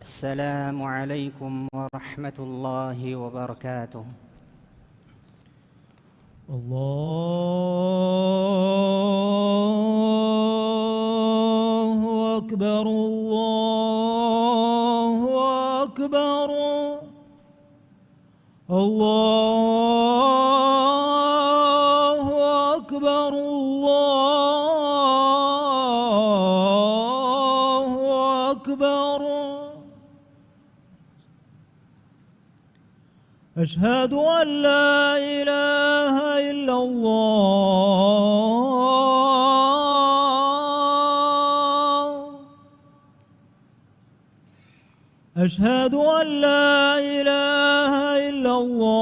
السلام عليكم ورحمة الله وبركاته. الله أكبر الله أكبر الله أكبر الله أكبر. أشهد أن لا إله إلا الله. أشهد أن لا إله إلا الله.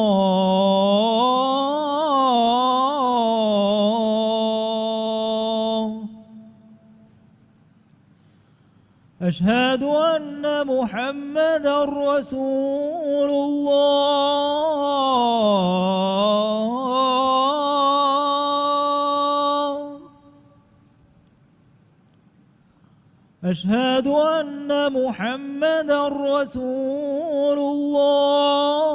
أشهد أن محمدًا رسول الله. أشهد أن محمدًا رسول الله.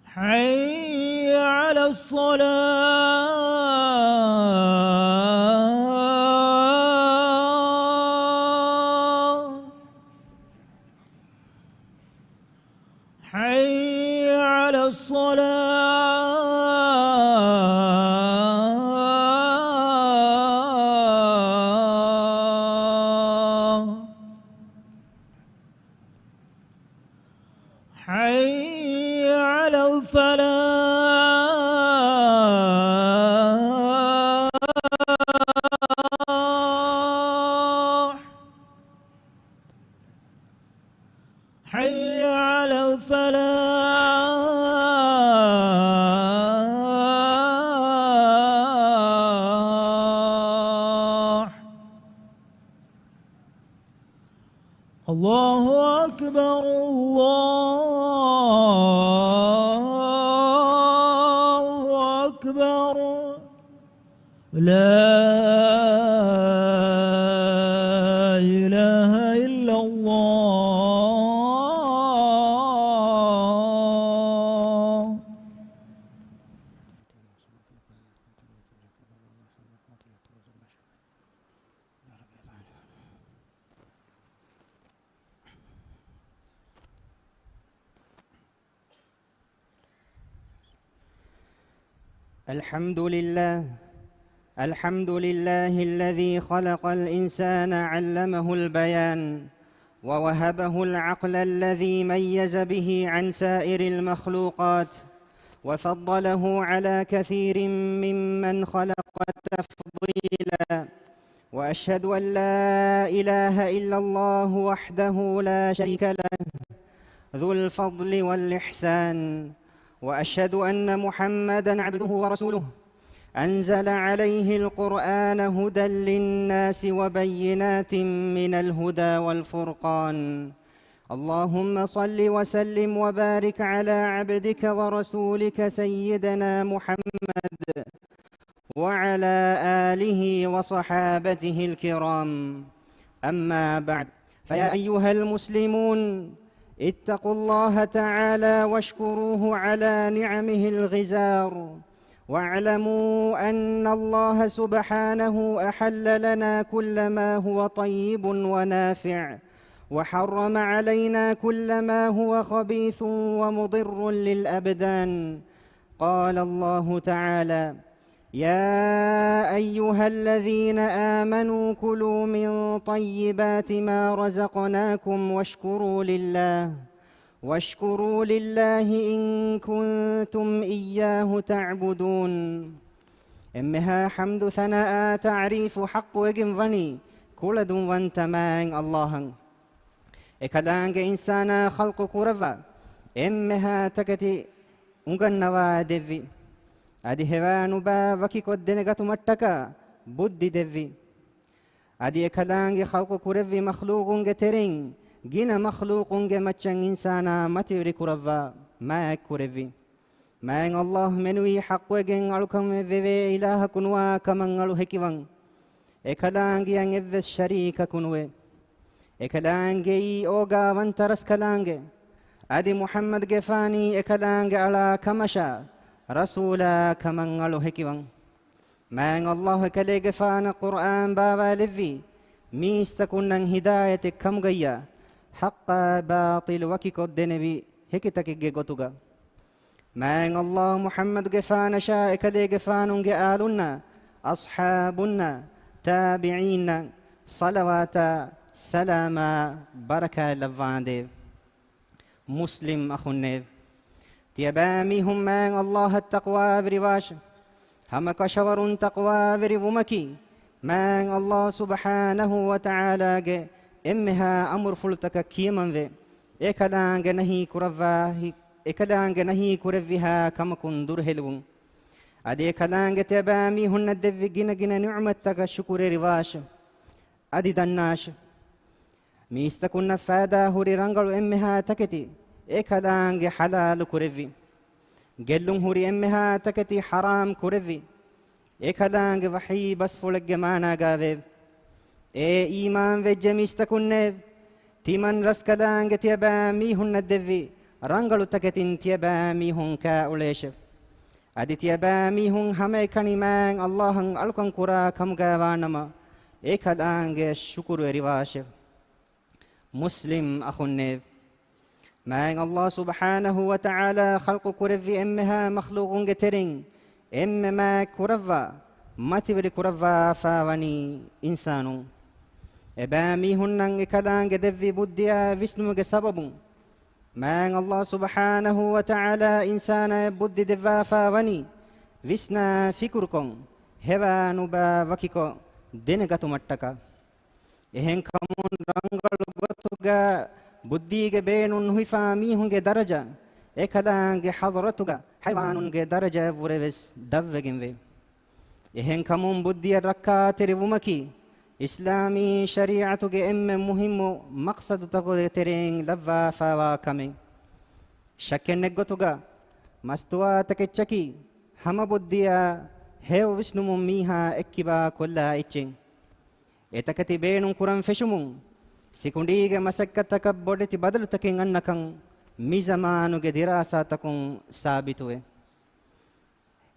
حي على الصلاة. حي على الصلاة. حي على الفلاح. حي على الفلاح. الله أكبر الله أكبر. لا إله إلا الله. الحمد لله الذي خلق الإنسان علمه البيان ووهبه العقل الذي ميز به عن سائر المخلوقات وفضله على كثير ممن خلق تفضيلا. وأشهد أن لا إله إلا الله وحده لا شريك له ذو الفضل والإحسان. وأشهد أن محمدًا عبده ورسوله أنزل عليه القرآن هدى للناس وبينات من الهدى والفرقان. اللهم صل وسلم وبارك على عبدك ورسولك سيدنا محمد وعلى آله وصحابته الكرام. أما بعد، فيا أيها المسلمون، اتقوا الله تعالى واشكروه على نعمه الغزار، واعلموا أن الله سبحانه أحل لنا كل ما هو طيب ونافع، وحرم علينا كل ما هو خبيث ومضر للأبدان. قال الله تعالى: يا أيها الذين آمنوا كلوا من طيبات ما رزقناكم واشكروا لله إن كنتم إياه تعبدون. إمها حمد ثناء تعريف حق وجنفني كل دون وانتمان الله إكدانك إنسانا خلق كرفا إمها تكتي أنغنوا دفي أدي هوانو با وكي كودنغتو متكا بدي دفي أدي إكدانك خلق كرفي مخلوق ترين جينا مخلوق مچن إنسانا متوري كرفا ما كرفي මෑන් අල්ලාහ් මෙනුයි හක්වගෙන් අලුකම් වෙවේ ඉලාහ කුනවා කමන් අලු හැකිවන් එකලාංගියන් එව්වෙස් ශරීක කුනුවේ එකලාංගෙයි ඕගාවන් තරස් කලාංගේ අදි මුහම්මද් ගෙෆානි එකලාංගේ අලා කමෂා රසූලා කමන් අලු හැකිවන් මෑන් අල්ලාහ් කලේ ගෙෆාන කුර්ආන් බාවා ලෙව්වි මීස්තකුන්නන් හිදායතෙක් කම්ගයියා හක්කා බාතිල් වකිකොද්දෙනෙවි හෙකිතකෙක්ගේ ගොතුගා මෑන් අල්ලාහ් මුහම්මද් ගෙෆාන ෂා එකලේ ගෙෆානුන්ගේ ආලුන්නා අස්හාබුන්නා تابعين صلوات سلام بركة لفانديv مسلم أخونيv تيبامي هم من الله التقوى برواش هم كشورون تقوى بربمكي من الله سبحانه وتعالى إمها أمر فلتك كيمن في إكلانج نهي كرفاه إكلانج نهي كرفها كم كندر هلون أدي كلانج تبامي هن الدف جنا نعمتك الشكر رواش أدي دناش ميستكون فادا هوري رانغلو إمها تكتي إيه كلانج حلال كرفي قلهم هوري إمها تكتي حرام كرفي إيه كلانج وحي بس فلق جمانا قاذب إيه إيمان وجه ميستكون تيمن رس كلانج تبامي هن الدف رانغلو تكتين تبامي هن كأوليش أديتيا بامي هون همي كنيمان اللهن ألكن كرا كم جوانما إكاد أنج شكر ورواش مسلم أخوني ما الله سبحانه وتعالى خلق كرفي إمها مخلوق جترين إم ما كرفا ما تبري كرفا فاوني إنسانو بامي هون إكاد أنج دفي بديا ويسنو جسببون ما الله سبحانه وتعالى إنسان بدي دفافا وني ويسنا فكركم هوا نبا وكيكو دينغتو متكا إهن كمون رنگل غتوغا بديغ بينون هيفا ميهونغ درجة إكدانغ حضرتوغا حيوانونغ درجة وريس دفغين وي إهن كمون بدي ركا تريومكي إسلامي شريعتك إم مهم مقصد تقول ترين لفا فوا كمين شكن نجتوغا مستوى تكتشكي هم بديا هيو وسنم ميها إكبا كلها إتشين إتكتي بينون كرام فشمون سيكونديغا مسكتك بودتي بدل تكين أنكن ميزمانوغ دراسة تكون ثابتوه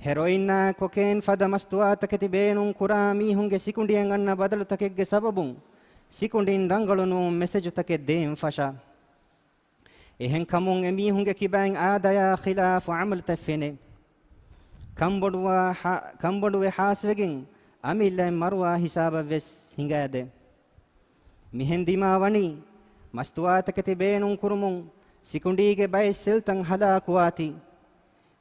heroin cocaine fada mastuwa takati beenun kurami hunge sikundi anganna badalu takegge sababun sikundin rangalunu message take deem fasha ehen kamun emi hunge kibang adaya khilaf amal tafine kamboduwe haswegin amilla marwa hisaba ves hingade mihendima wani mastuwa takati beenun kurumun sikundige bay seltan hala kuati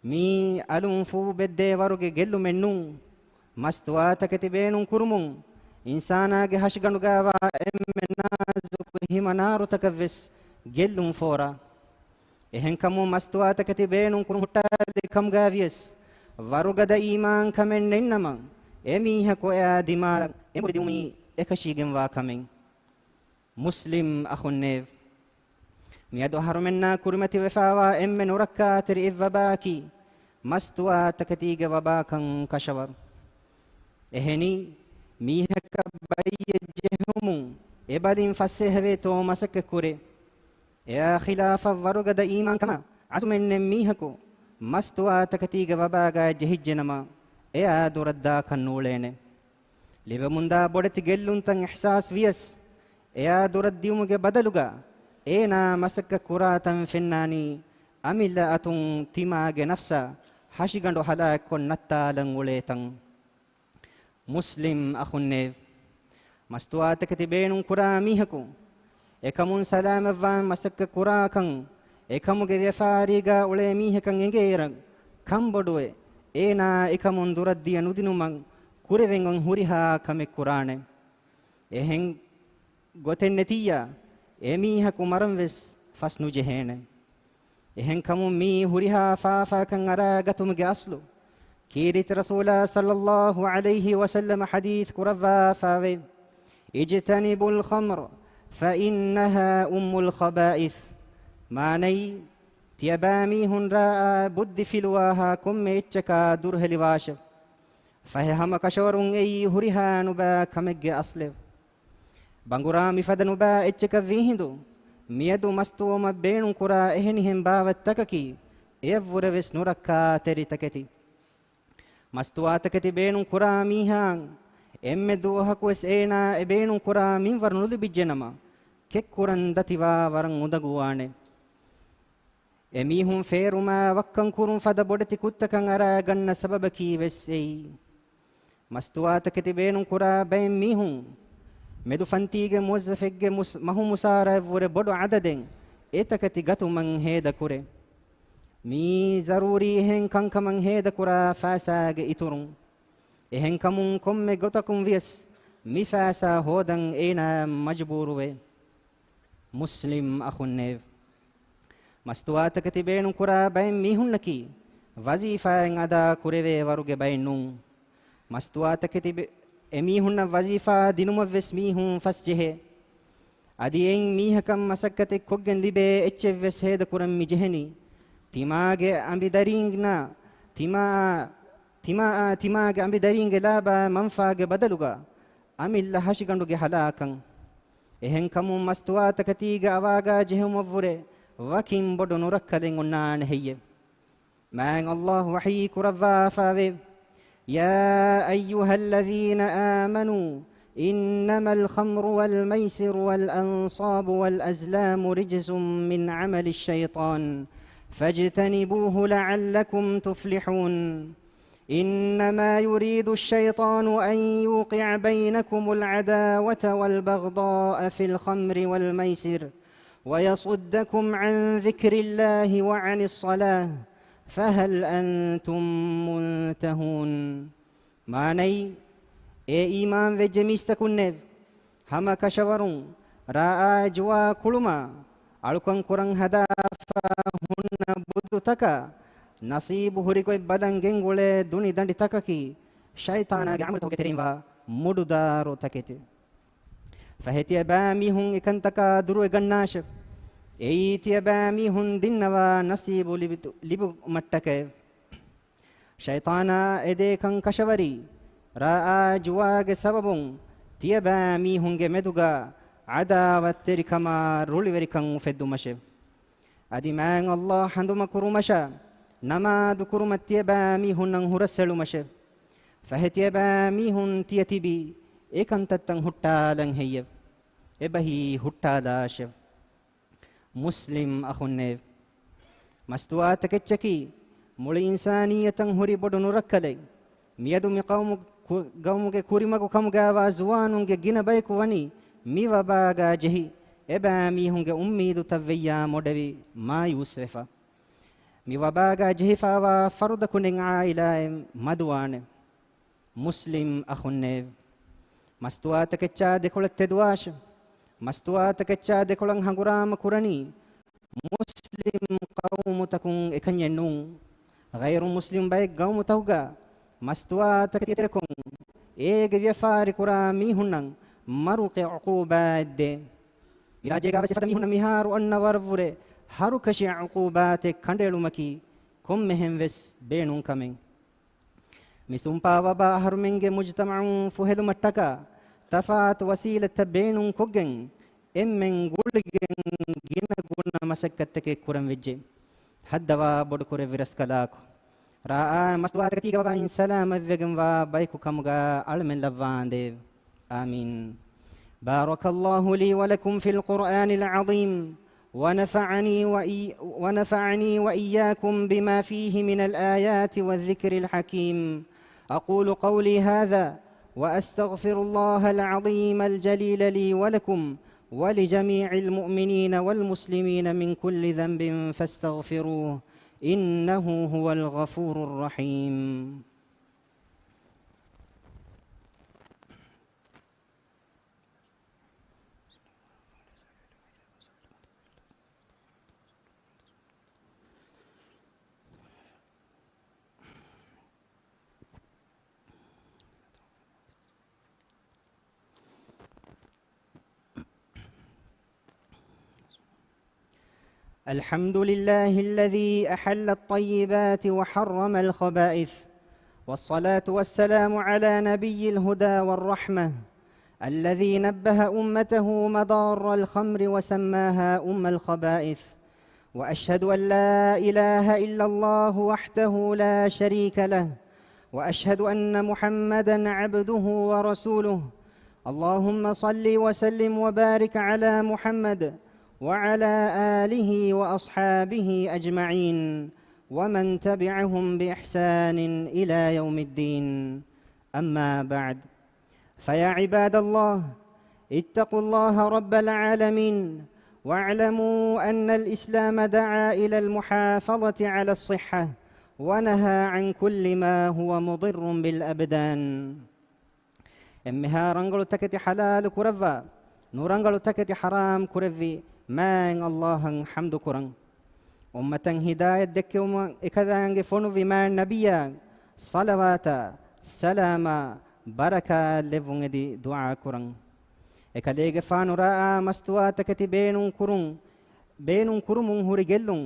mi alum fu bedde waruge gellu mennu mastuwa takati beenun kurumun insana ge hashganu gawa emmenazu himanaru takavves gellum fora ehen kamu mastuwa takati beenun kurum hutade kam gavies warugada iman kamen nennama emi hako ya dimar emudumi ekashigen wa kamen muslim akhunnev ميادو هرمنا كرمتي وفاوا امن وركا تري وباكي مستوا تكتيغ وباكن كشور اهني ميهك بيجهم ابدين فسهوي تو مسك كوري يا خلاف ورغد ايمان كما عزمن ميهكو مستوا تكتيغ وباغا جهجنما يا دوردا كنولين لبمندا بودتي گلون تن احساس ويس يا دورديومගේ بدلuga إينا مسك كراتا فناني أميلا أتون تيماغ نفسا حاشيغاندو هلاك ونتا لنغوليتن مسلم أخوني مستوى تكتبين كرا ميهكو إكمون سلام فان مسك كراكن إكمو جي فاريغا أولي ميهكن ينجيرن كم بدوي إينا إكمون دوردي ندينو من كوريفنغن هوريها كمي كراني إهن غوتن نتيا إميها كمرم وس فسنو جهنة إهن كمو مي هوريها فافا كان راجتهم جاسلو كيرت رسول صلى الله عليه وسلم حديث كرفا فاوي اجتنبوا الخمر فإنها أم الخبائث ماني تيبامي هن را بود فلواها كم اتشكا دره لواش فهم كشورون اي هريها نبا كمج أصلف بانغرامي فدنبا اتشكا فيهندو ميدو مستوما بينو كرا اهنهم باوتككي يفوروس نوركا تري تكتي مستواتكتي بينو كرا ميهان එම්මෙදු හකුස් ඒනා එබේනු කුරා මින් වර නුදු බිජ්ජනම කෙක් කුරන් දතිවා වරන් උදගුවානේ එමීහුම් ෆේරුමා වක්කන් කුරුම් ෆද බොඩති කුත්තකන් අරා ගන්න සබබ කීවෙස්සෙයි මස්තුවාතකති බේනු කුරා බෙන් මීහුම් මෙදු ෆන්තිගේ මුස්සෆෙක්ගේ මහු මුසාරා වර බොඩ අදදෙන් ඒතකති ගතුමන් හේද කුරේ මී ਜ਼රූරි හෙන් කංකමන් හේද කුරා ෆාසාගේ ඉතුරුම් එහෙන් කමුන් කොම්මෙ ගොතකුම් වියස් මිෆාසා හෝදන් ඒනා මජබූරුවේ මුස්ලිම් අඛුන්නේ මස්තුවාතකති බේනු කුරා බයින් මිහුන්නකි වසීෆාෙන් අදා කුරවේ වරුගේ බයින්නුන් මස්තුවාතකති එමිහුන්න වසීෆා දිනුම වෙස් මිහුන් ෆස්ජෙහෙ අදියෙන් මීහකම් මසක්කතෙ කොග්ගෙන් ලිබේ එච්චෙවස් හේද කුරම් මිජෙහෙනි තිමාගේ අඹිදරින්ග්නා තිමාගේ අඹිදරින්ගේ ලාබා මන්ෆාගේ බදලුගා අමිල්ල හෂිගඬුගේ හලාකන් එහෙන් කමුන් මස්තුවාතකතිගේ අවාගා ජෙහුමවුරේ وكيم بدو نركلين ونان هي مع الله وحي كرفا فاوي يا أيها الذين آمنوا إنما الخمر والميسر والأنصاب والأزلام رجس من عمل الشيطان فاجتنبوه لعلكم تفلحون إنما يريد الشيطان أن يوقع بينكم العداوة والبغضاء في الخمر والميسر ويصدكم عن ذكر الله وعن الصلاة فهل أنتم منتهون ماني إيمان وجميستكن هما كشورون رأى جوا كلما ألكن كرن هدا فهن بدو تكا نصيب هريكو بدن جنغول دوني دندي تككي شيطانا عمل توكترين وا مدودارو تكتي فهتي بامي هون إكنتكا درو إغناش إيتي بامي هون دينوا نصيب لبو متكه شيطانا إديكن كشوري رأى جواج سببون تي بامي هون جمدوغا عداوة تركما رولي وركن فدو مشي أدي مان الله حندما كرومشا نما دكرمت تي بامي هون نهرسلو مشي فهتي بامي هون تيتبي ඒකන්තත්තන් හුට්ටාලන් හෙය එබහි හුට්ටාදාශ මුස්ලිම් අඛුන්නේ මස්තුවාතකච්චකි මුළි ඉන්සානියතන් හුරි බොඩු නුරක්කලෙ මියදු මිකවමු ගවමුගේ කුරිමගු කමුගාවා සුවානුන්ගේ ගින බයිකු වනි මිවබාගා ජෙහි එබෑ මීහුන්ගේ උම්මීදු තව්වියා මොඩවි මා යූසෙෆා මිවබාගා ජෙහිෆාවා ෆරුද කුනෙන් ආයිලාය මදුවානේ මුස්ලිම් අඛුන්නේ මස්තුවාතකච්චා දෙකොළත් තෙදුවාශ මස්තුවාතකච්චා දෙකොළන් හඟුරාම කුරණි මුස්ලිම් කවුමුතකුන් එකඤ්ඤෙන්නුන් ගෛරු මුස්ලිම් බයි ගවමුතහුගා මස්තුවාතකතිතරකුන් ඒගේ ව්‍යෆාරි කුරා මිහුන්නන් මරුකේ උකූබාද්දේ ඉරාජේගා වසිෆත මිහුන්න මිහාරු අන්නවර්වුරේ හරුකෂි උකූබාතේ කණ්ඩේලුමකි කොම්මෙහෙන් වෙස් බේනුන් කමෙන් මිසුම්පා වබා හරුමෙන්ගේ මුජ්තමඋන් ෆුහෙදු මට්ටකා තෆාත් වසීලත බේනුන් කොගෙන් එම්මෙන් ගුල්ගෙන් ගින ගුණ මසක්කත්තකේ කුරම් වෙජ්ජේ හද්දවා බොඩ කුර විරස් කලාකු රා මස්තුවාතකති ගවා ඉන් සලාම වෙගම් වා බයිකු කමුගා අල්මෙන් ලව්වාන්දේ ආමීන් بارك الله لي ولكم في القرآن العظيم ونفعني وإياكم بما فيه من الآيات والذكر الحكيم أقول قولي هذا وأستغفر الله العظيم الجليل لي ولكم ولجميع المؤمنين والمسلمين من كل ذنب فاستغفروه إنه هو الغفور الرحيم الحمد لله الذي أحل الطيبات وحرم الخبائث، والصلاة والسلام على نبي الهدى والرحمة الذي نبه أمته مضار الخمر وسماها أم الخبائث. وأشهد أن لا إله إلا الله وحده لا شريك له، وأشهد أن محمدًا عبده ورسوله. اللهم صل وسلم وبارك على محمد وعلى آله وأصحابه أجمعين ومن تبعهم بإحسان إلى يوم الدين. أما بعد، فيا عباد الله، اتقوا الله رب العالمين، واعلموا أن الإسلام دعا إلى المحافظة على الصحة ونهى عن كل ما هو مضر بالأبدان. إمها رنجل تكتي حلال كرفا، نورنجل تكتي حرام كرفي، ما الله حمد كرن. أمة هداية دكيوم إكذا فونو في ما النبي صلوات سلام بركة لفون دي دعاء كرن. إكذا فانو راء مستوى تكتي بينون كرم هرجلون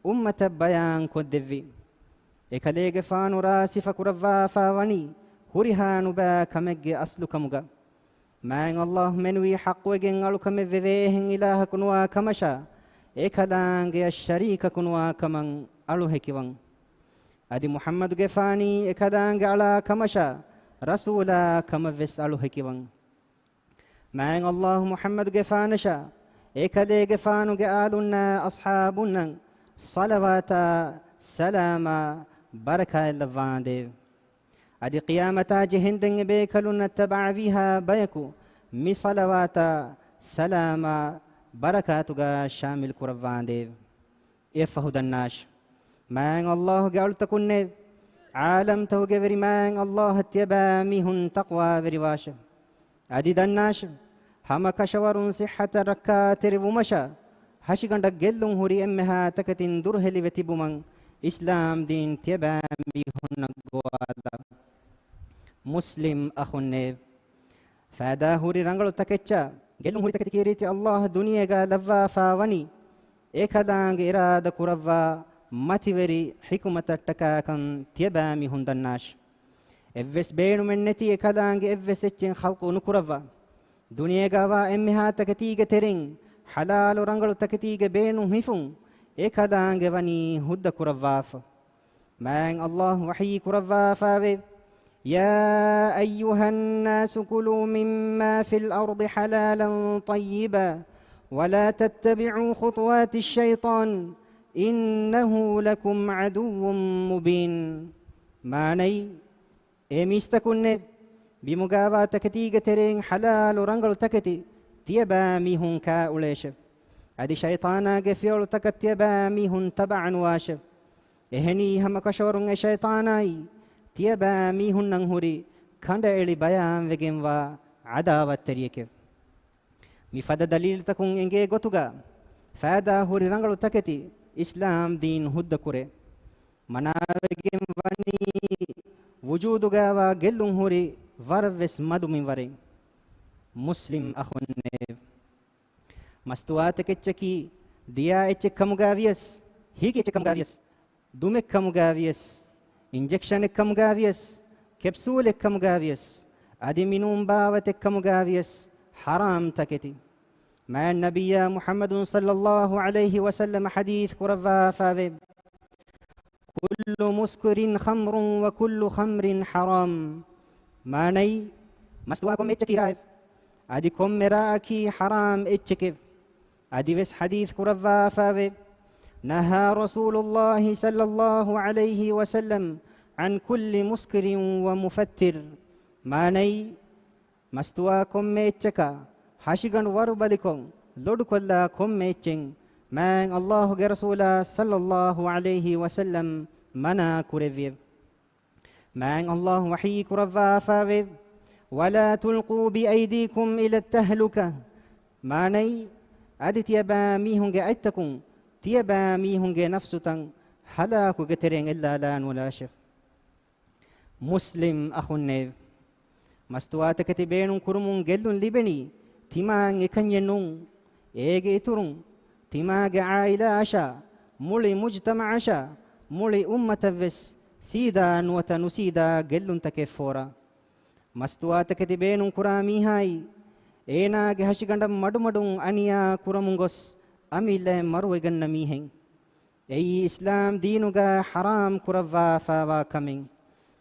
أمة بيان كدفي. إكذا فانو راسف كرفا فاوني هريهانو با كمج أصلك مجا. ما الله منوي حق وجن علوك مفيهن إله كنوا كمشا. إكدانج الشريك كنوا كمن ألوه كيوان. أدي محمد جفاني إكدانج على كمشا رسولا كمفس ألوه كيوان. ما الله محمد جفانشا إكدي جفانو جالنا أصحابنا صلوات سلام بركة اللفاندي. أدي قيامتا جهندن بيكلون اتبع فيها بيكو مي صلوات سلام بركاتك شامل كرفان ديف يفهد الناش. ما الله قال تكون عالم توقفري ما الله اتبا ميهن تقوى برواش. أدي دناش هما كشور صحة ركات رفمشا هشيقان دقلن هوري أمها تكتن درهلي وتبومن إسلام دين تبا ميهن قوالا. مسلم أخوني فادا هوري رنگلو تكتشا قلن هوري تكتكيريتي الله دنيا غا لفا فاوني إكدانغ إرادة كرفا ماتيوري حكمة التكاكن تيبامي هندناش. إفس بينو من نتي إكدانغ إفس اتشن خلقو نكرفا دنيا غا إمها تكتيغ ترين حلال رنگلو تكتيغ بينو هفن إكدانغ وني هد كرفاف. ما الله وحي كرفا فاوي يا أيها الناس كلوا مما في الأرض حلالا طيبا ولا تتبعوا خطوات الشيطان إنه لكم عدو مبين. ماني إميستكن بمقابا تكتيغ ترين حلال رنگل تكتي تيبا ميهن كاوليش. أدي شيطانا قفيول تكت تيبا ميهن تبعا واشف. إهني هم كشورن شيطاناي تيبا ميهن نهوري كندا إلي بيان وجنوا عداوة تريكه. مفاد دليل تكون إنجي غتوغا فادا هوري رنگلو تكتي إسلام دين هد كوري منا وجنواني وجودوغا وجلون هوري ورفس مدو من ورين. مسلم أخوني مستواتك اتشكي ديا اتشك كمغاويس هيك اتشك كمغاويس دومك كمغاويس إنجكشن كمغاويس كبسول كمغاويس أدي منون باوة كمغاويس حرام تكتي. مع النبي محمد صلى الله عليه وسلم حديث كرفا فاوي كل مسكر خمر وكل خمر حرام. ماني مستواكم اتشكي رايف أدي كم مراكي حرام اتشكيف. أدي بس حديث كرفا فاوي نهى رسول الله صلى الله عليه وسلم عن كل مسكر ومفتر. ماني مستواكم ميتشكا حاشقا وربلكم لدكلا كم ميتشن ما الله رسول صلى الله عليه وسلم منا كرفيف. ما الله وحي كرفا فاوي ولا تلقوا بأيديكم إلى التهلكة. ماني أدي تيبا ميهن أيتكم تيبا ميهن نفسة حلاك قترين إلا لان ولا شف. مسلم أخوني مستواتك تبين كرمون جلون لبني تيمان يكن ينون إيجي ترون تماغ عائلاشا مولي مجتمعشا مولي أمتفس سيدا وتنسيدا قلن تكفورا مستواتك تبين كرامي هاي إينا جهشكندم مدمدون أنيا كرمونغس أميل مروغن نميهن أي إسلام دينوغا حرام كرفا فاوا كمين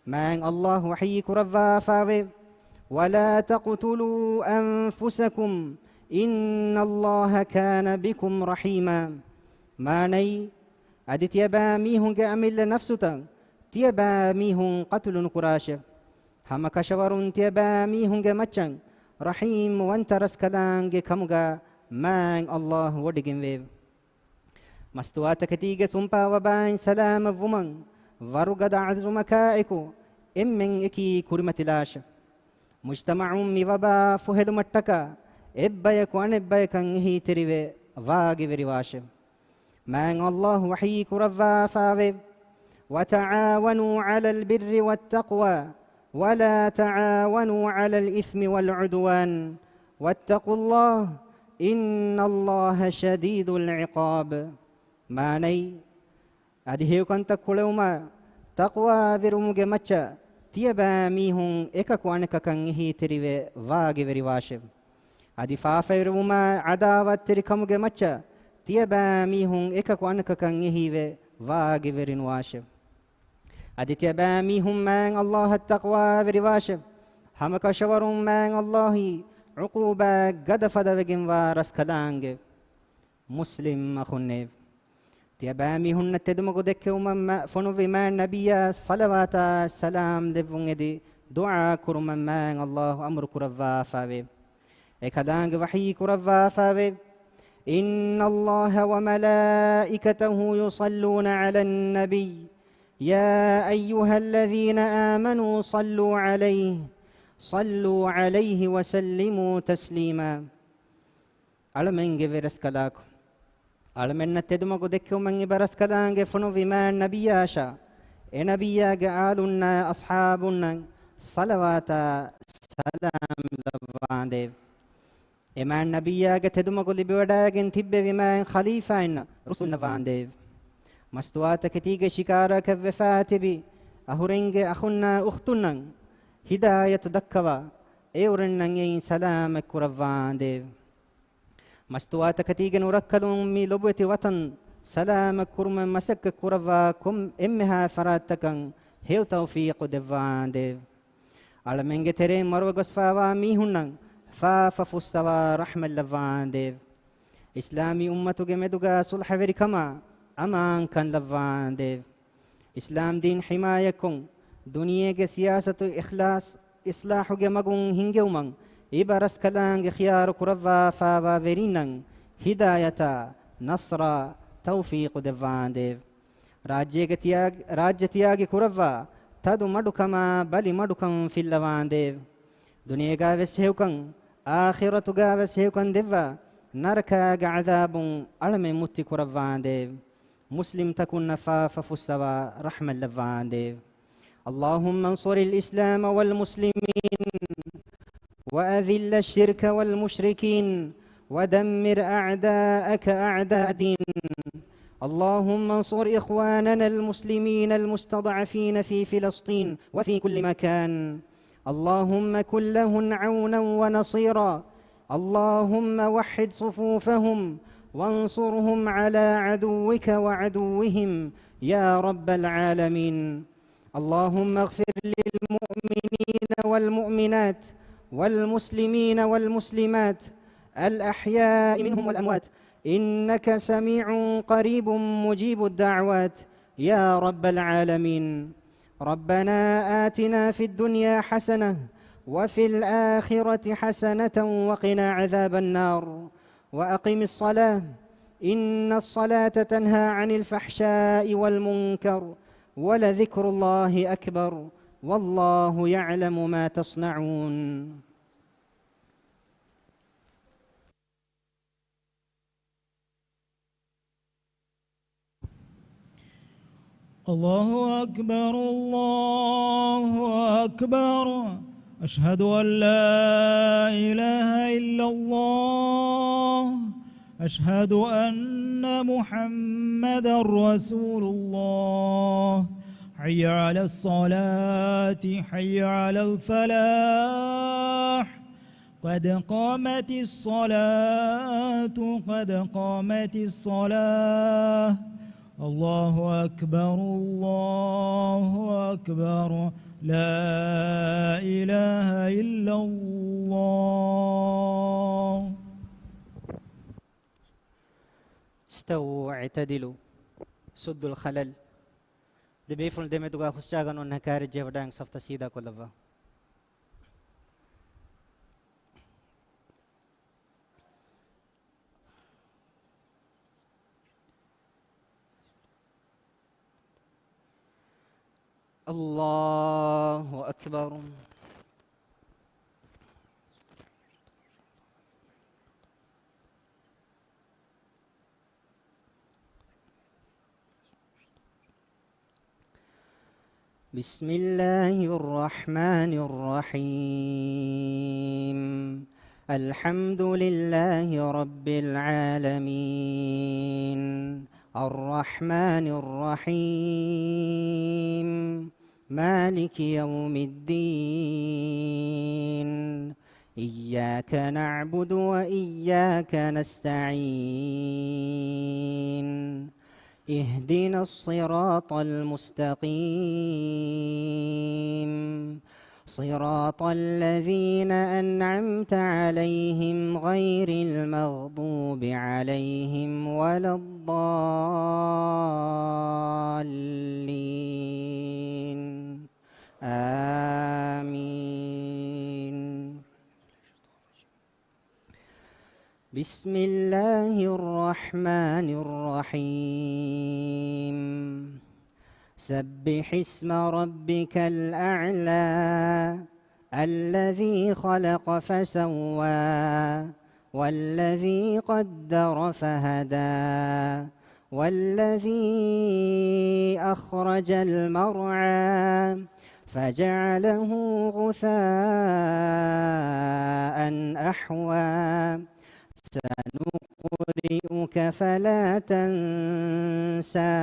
مان الله وحي كرفا فاوي ولا تقتلوا أنفسكم إن الله كان بكم رحيما ما ني أدي تيبا ميهن أمل نفستا تيبا ميهن قتل كراشة هما كشورون تيبا ميهن مچن رحيم وانت رسكلان كمغا مان الله ودقن ويب مستواتك تيجي سنبا وباين سلام ومن ورقد عز مكائكو إمن إكي كرمة لاشة مجتمع ميوبا فهد متكا إبايك وان إبايكن هي تريوي واغي وريواشة مان الله وحيك رفا فاوي وتعاونوا على البر والتقوى ولا تعاونوا على الإثم والعدوان واتقوا الله إن الله شديد العقاب ما ني أدهيو كنت كلوما تقوى برمج مچا تيبا ميهن إكاكو أنكا كان هي تريوي واغي وريواشة أدي فافيروما عداوة تريكمج مچا تيبا ميهن إكاكو أنكا كان هي واغي ورينواشة أدي تيبا ميهن من الله التقوى وريواشة همك شورون من الله عقوبة قد فدوغن ورسكلانج مسلم أخنيف تيبامي هن تدمغ دكوما فنو ما نبي صلوات السلام لفون يدي دعاء كرما من الله أمر كرفا فاوي إكدانج وحي كرفا فاوي إن الله وملائكته يصلون على النبي يا أيها الذين آمنوا صلوا عليه وسلموا تسليما على من جبرس كلاكو على من تدمغ دكو من جبرس كلانج فنو بما نبياشا نبيا قالنا أصحابنا صلوات سلام لبانديف إما نبيا تدمغ لبوداغن تب بما خليفة رسول نبانديف مستوات كتيج شكارا كفاتبي أهرنج أخونا أختنا هداية دكوا أورنن سلام كرفانديف مستوات كتيج نركلون مي لبوتي وطن سلام كرم مسك كرفاكم إمها فراتكن هيو توفيق دفانديف على من جترين مروجس فاوا ميهنن ففستوا رحمة لفانديف إسلامي أمته جمدوجا صلح فريكما أمان كان لفانديف إسلام دين حمايكم دنيا سياسة إخلاص إصلاح جمعون هنجومن إبرس كلام خيار كرفا فاوا فرينن هداية نصر توفيق دفانديف راجة تياج كرفا تدو مدكما بل مدكم في اللوانديف دنيا جاوس هيوكن آخرة جاوس هيوكن دفا نركا عذاب ألم مت كرفانديف مسلم تكون نفاف فسوا رحمة لفانديف اللهم انصر الإسلام والمسلمين وأذل الشرك والمشركين ودمر أعداءك أعداء دين اللهم انصر إخواننا المسلمين المستضعفين في فلسطين وفي كل مكان اللهم كن لهم عونا ونصيرا اللهم وحد صفوفهم وانصرهم على عدوك وعدوهم يا رب العالمين اللهم اغفر للمؤمنين والمؤمنات والمسلمين والمسلمات الأحياء منهم والأموات إنك سميع قريب مجيب الدعوات يا رب العالمين ربنا آتنا في الدنيا حسنة وفي الآخرة حسنة وقنا عذاب النار وأقم الصلاة إن الصلاة تنهى عن الفحشاء والمنكر ولذكر الله أكبر والله يعلم ما تصنعون الله أكبر الله أكبر أشهد أن لا إله إلا الله أشهد أن محمدا رسول الله. حي على الصلاة حي على الفلاح. قد قامت الصلاة قد قامت الصلاة. الله أكبر الله أكبر. لا إله إلا الله. استووا اعتدلوا سدوا الخلل. دبيفل دمدوغا خسجاغن ونكار جيفدان صفت سيدا كلفا. الله أكبر. بسم الله الرحمن الرحيم. الحمد لله رب العالمين الرحمن الرحيم مالك يوم الدين. إياك نعبد وإياك نستعين. اهدنا الصراط المستقيم صراط الذين أنعمت عليهم غير المغضوب عليهم ولا الضالين. آمين. بسم الله الرحمن الرحيم. سبح اسم ربك الأعلى الذي خلق فسوى والذي قدر فهدى والذي أخرج المرعى فجعله غثاء أحوى. سنقرئك فلا تنسى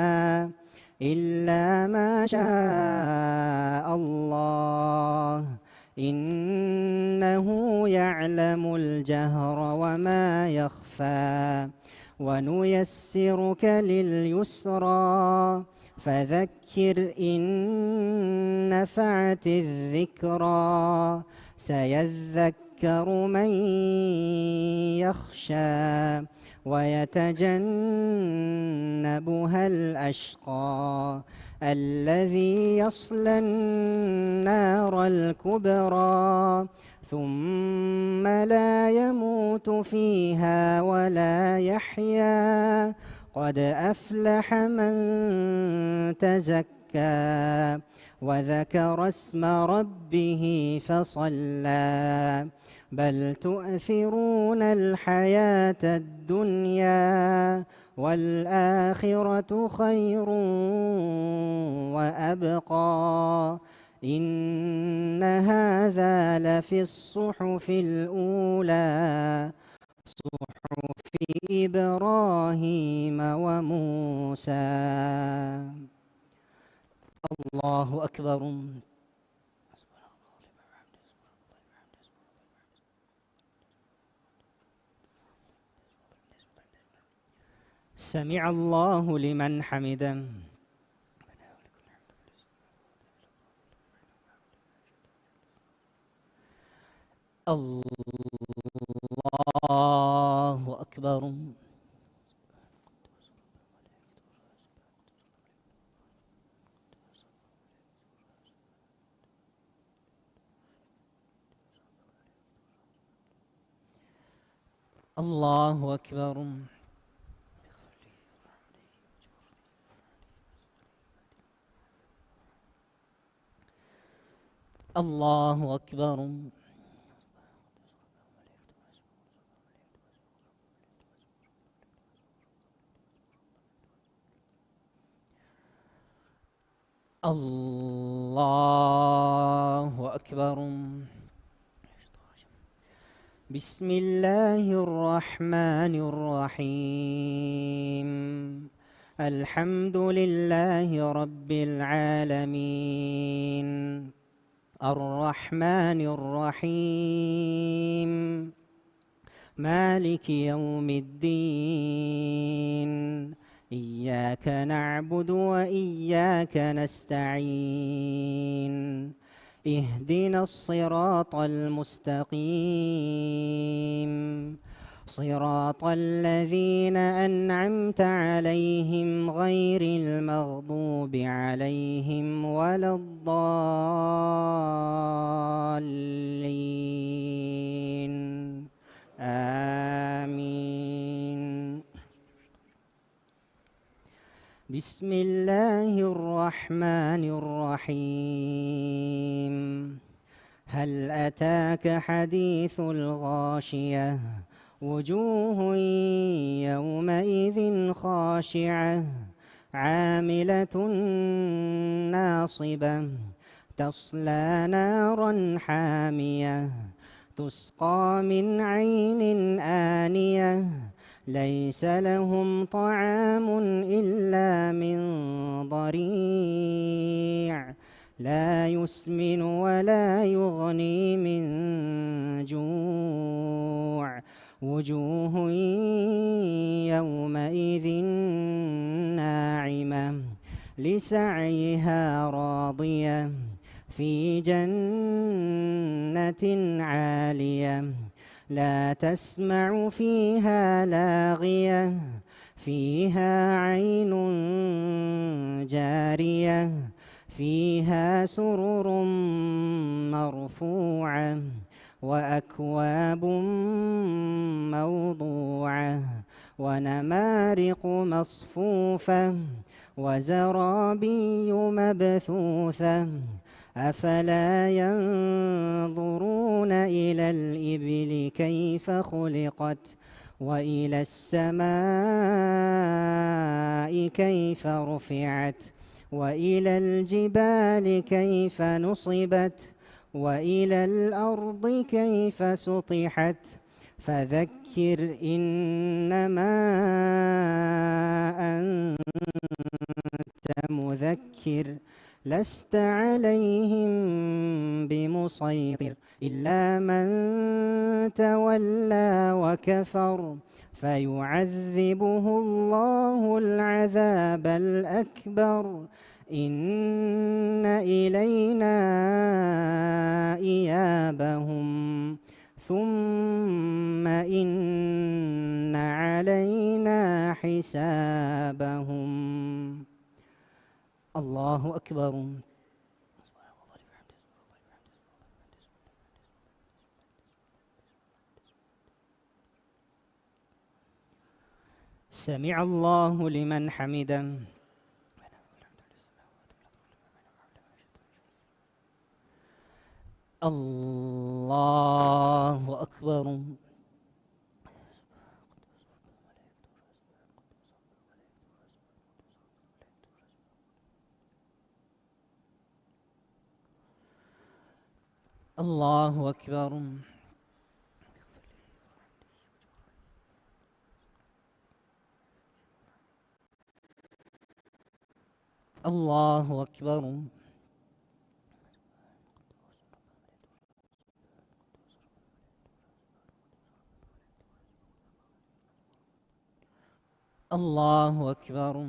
إلا ما شاء الله إنه يعلم الجهر وما يخفى. ونيسرك لليسرى فذكر إن نفعت الذكرى. سيذكر من يخشى ويتجنبها الأشقى الذي يصلى النار الكبرى ثم لا يموت فيها ولا يحيا. قد أفلح من تزكى وذكر اسم ربه فصلى. بل تؤثرون الحياة الدنيا والآخرة خير وأبقى. إن هذا لفي الصحف الأولى صحف إبراهيم وموسى. الله أكبر. سمع الله لمن حمده. الله أكبر. الله أكبر. الله أكبر. الله أكبر. بسم الله الرحمن الرحيم. الحمد لله رب العالمين، الرحمن الرحيم، مالك يوم الدين. إياك نعبد وإياك نستعين. اهدنا الصراط المستقيم، صراط الذين أنعمت عليهم غير المغضوب عليهم ولا الضالين. آمين. بسم الله الرحمن الرحيم. هل أتاك حديث الغاشية؟ وجوه يومئذ خاشعة، عاملة ناصبة، تصلى نارا حامية، تسقى من عين آنية، ليس لهم طعام إلا من ضريع، لا يسمن ولا يغني من جوع. وجوه يومئذ ناعمة، لسعيها راضية، في جنة عالية، لا تسمع فيها لاغية، فيها عين جارية، فيها سرر مرفوعة، وأكواب موضوعة، ونمارق مصفوفة، وزرابي مبثوثة. أفلا ينظرون إلى الإبل كيف خلقت، وإلى السماء كيف رفعت، وإلى الجبال كيف نصبت، وإلى الأرض كيف سطحت. فذكر إنما أنت مذكر، لست عليهم بمسيطر، إلا من تولى وكفر، فيعذبه الله العذاب الأكبر. إن إلينا إيابهم، ثم إن علينا حسابهم. الله أكبر. سمع الله لمن حمده. الله أكبر. الله أكبر. الله أكبر. الله أكبر.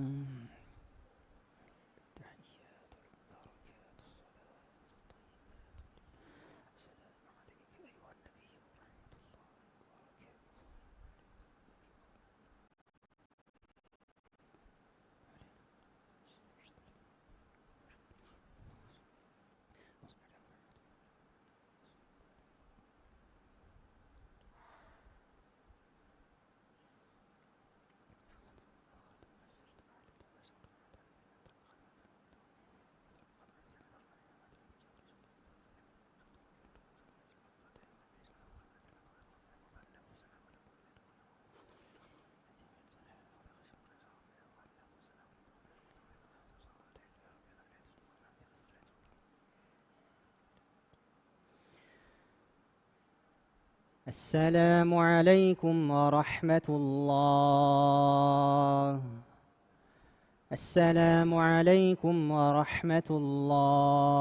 السلام عليكم ورحمة الله. السلام عليكم ورحمة الله.